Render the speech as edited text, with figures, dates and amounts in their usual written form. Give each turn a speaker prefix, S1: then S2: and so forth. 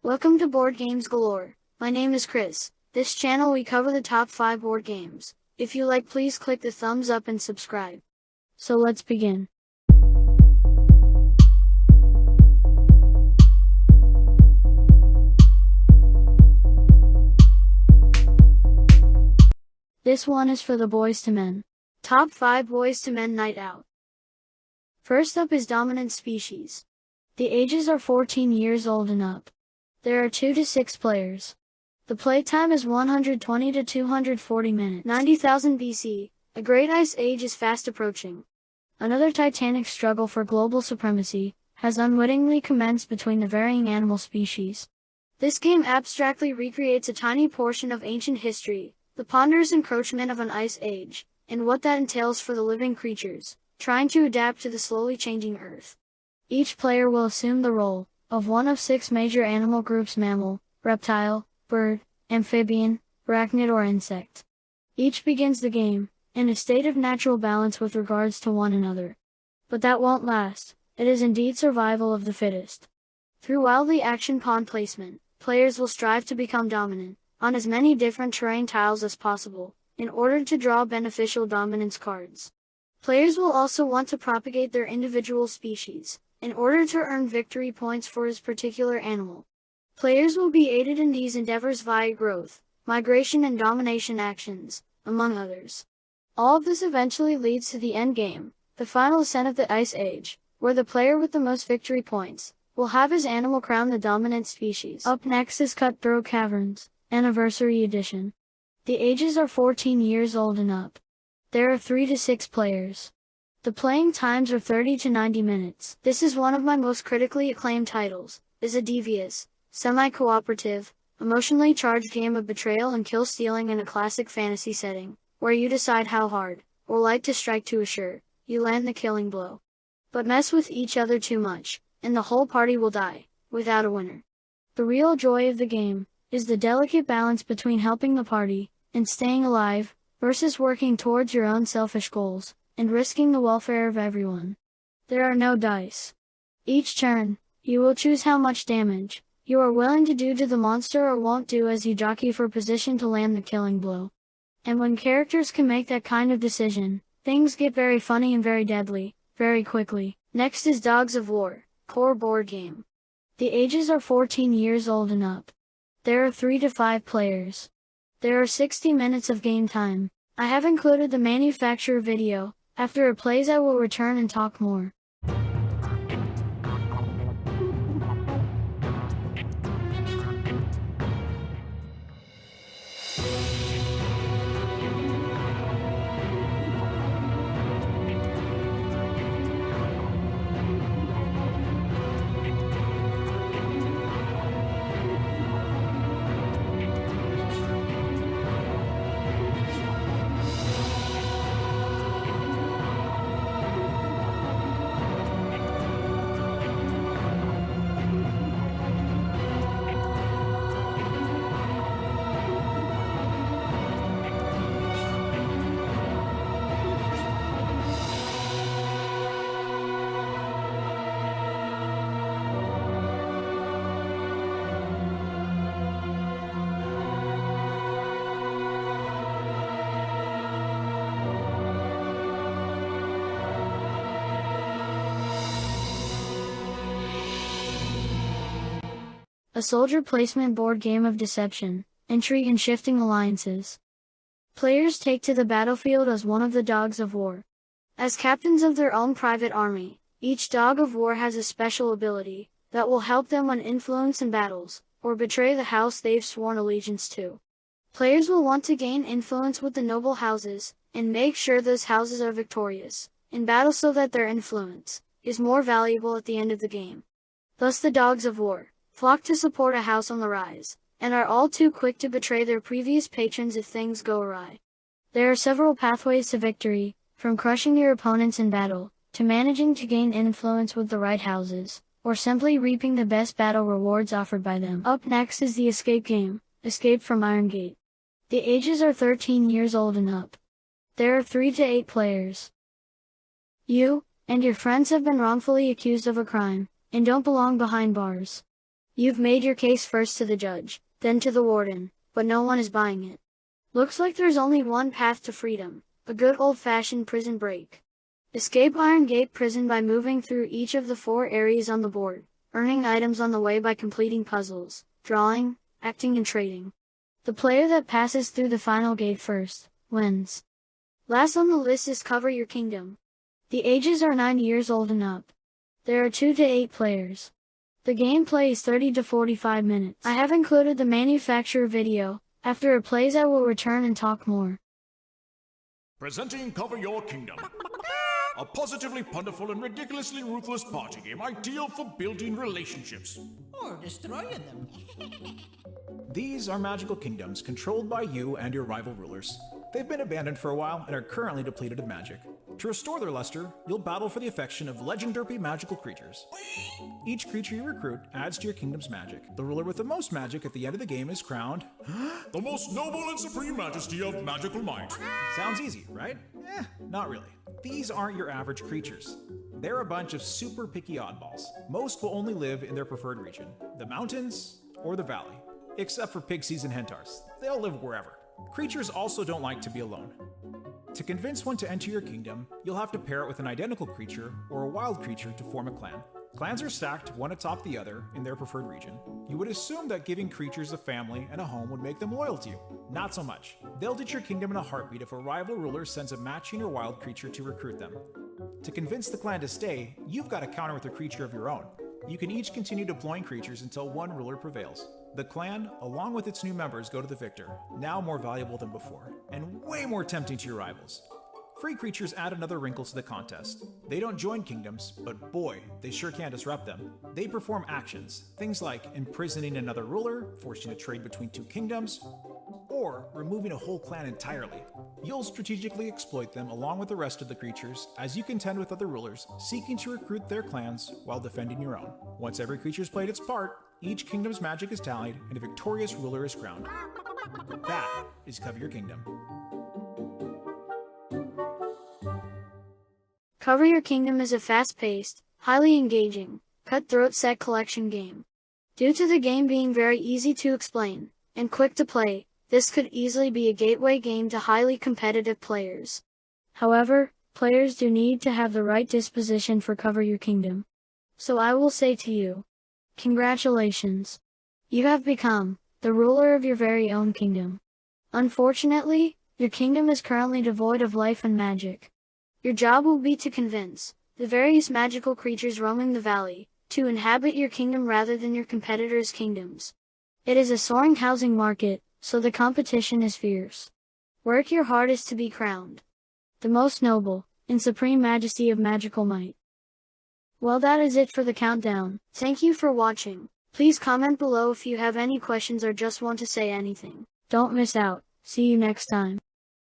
S1: Welcome to Board Games Galore. My name is Chris. This channel we cover the top 5 board games. If you like, please click the thumbs up and subscribe. So let's begin. This one is for the boys to men. Top 5 boys to men night out. First up is Dominant Species. The ages are 14 years old and up. There are 2 to 6 players. The playtime is 120 to 240 minutes. 90,000 BC, a great ice age is fast approaching. Another titanic struggle for global supremacy has unwittingly commenced between the varying animal species. This game abstractly recreates a tiny portion of ancient history, the ponderous encroachment of an ice age, and what that entails for the living creatures, trying to adapt to the slowly changing Earth. Each player will assume the role of one of 6 major animal groups: mammal, reptile, bird, amphibian, arachnid or insect. Each begins the game in a state of natural balance with regards to one another. But that won't last. It is indeed survival of the fittest. Through wildly action pawn placement, players will strive to become dominant on as many different terrain tiles as possible, in order to draw beneficial dominance cards. Players will also want to propagate their individual species, in order to earn victory points for his particular animal. Players will be aided in these endeavors via growth, migration and domination actions, among others. All of this eventually leads to the end game, the final ascent of the Ice Age, where the player with the most victory points will have his animal crown the dominant species. Up next is Cutthroat Caverns, Anniversary Edition. The ages are 14 years old and up. There are 3 to 6 players. The playing times are 30 to 90 minutes. This is one of my most critically acclaimed titles. Is a devious, semi-cooperative, emotionally charged game of betrayal and kill stealing in a classic fantasy setting, where you decide how hard, or light to strike to assure you land the killing blow. But mess with each other too much, and the whole party will die, without a winner. The real joy of the game is the delicate balance between helping the party and staying alive, versus working towards your own selfish goals and risking the welfare of everyone. There are no dice. Each turn, you will choose how much damage you are willing to do to the monster or won't do as you jockey for position to land the killing blow. And when characters can make that kind of decision, things get very funny and very deadly, very quickly. Next is Dogs of War, core board game. The ages are 14 years old and up. There are 3 to 5 players. There are 60 minutes of game time. I have included the manufacturer video. After it plays, I will return and talk more. A soldier placement board game of deception, intrigue and shifting alliances. Players take to the battlefield as one of the dogs of war. As captains of their own private army, each dog of war has a special ability that will help them win influence in battles, or betray the house they've sworn allegiance to. Players will want to gain influence with the noble houses, and make sure those houses are victorious in battle so that their influence is more valuable at the end of the game. Thus the dogs of war flock to support a house on the rise, and are all too quick to betray their previous patrons if things go awry. There are several pathways to victory, from crushing your opponents in battle, to managing to gain influence with the right houses, or simply reaping the best battle rewards offered by them. Up next is the escape game, Escape from Iron Gate. The ages are 13 years old and up. There are 3 to 8 players. You and your friends have been wrongfully accused of a crime, and don't belong behind bars. You've made your case first to the judge, then to the warden, but no one is buying it. Looks like there's only one path to freedom, a good old-fashioned prison break. Escape Iron Gate Prison by moving through each of the 4 areas on the board, earning items on the way by completing puzzles, drawing, acting and trading. The player that passes through the final gate first, wins. Last on the list is Cover Your Kingdom. The ages are 9 years old and up. There are 2 to 8 players. The gameplay is 30 to 45 minutes. I have included the manufacturer video. After it plays I will return and talk more.
S2: Presenting Cover Your Kingdom. A positively wonderful and ridiculously ruthless party game ideal for building relationships.
S3: Or destroying them.
S4: These are magical kingdoms controlled by you and your rival rulers. They've been abandoned for a while and are currently depleted of magic. To restore their luster, you'll battle for the affection of legendary magical creatures. Each creature you recruit adds to your kingdom's magic. The ruler with the most magic at the end of the game is crowned
S2: the most noble and supreme majesty of magical might.
S4: Sounds easy, right? Not really. These aren't your average creatures. They're a bunch of super picky oddballs. Most will only live in their preferred region, the mountains or the valley. Except for pixies and hentars. They'll live wherever. Creatures also don't like to be alone. To convince one to enter your kingdom, you'll have to pair it with an identical creature or a wild creature to form a clan. Clans are stacked one atop the other in their preferred region. You would assume that giving creatures a family and a home would make them loyal to you. Not so much. They'll ditch your kingdom in a heartbeat if a rival ruler sends a matching or wild creature to recruit them. To convince the clan to stay, you've got to counter with a creature of your own. You can each continue deploying creatures until one ruler prevails. The clan, along with its new members, go to the victor, now more valuable than before, and way more tempting to your rivals. Free creatures add another wrinkle to the contest. They don't join kingdoms, but boy, they sure can disrupt them. They perform actions, things like imprisoning another ruler, forcing a trade between 2 kingdoms, or removing a whole clan entirely. You'll strategically exploit them along with the rest of the creatures as you contend with other rulers, seeking to recruit their clans while defending your own. Once every creature's played its part, each kingdom's magic is tallied and a victorious ruler is crowned. That is Cover Your Kingdom.
S1: Cover Your Kingdom is a fast-paced, highly engaging, cutthroat set collection game. Due to the game being very easy to explain and quick to play, this could easily be a gateway game to highly competitive players. However, players do need to have the right disposition for Cover Your Kingdom. So I will say to you, congratulations. You have become the ruler of your very own kingdom. Unfortunately, your kingdom is currently devoid of life and magic. Your job will be to convince the various magical creatures roaming the valley to inhabit your kingdom rather than your competitors' kingdoms. It is a soaring housing market, so the competition is fierce. Work your hardest to be crowned the most noble and supreme majesty of magical might. Well, that is it for the countdown. Thank you for watching. Please comment below if you have any questions or just want to say anything. Don't miss out. See you next time.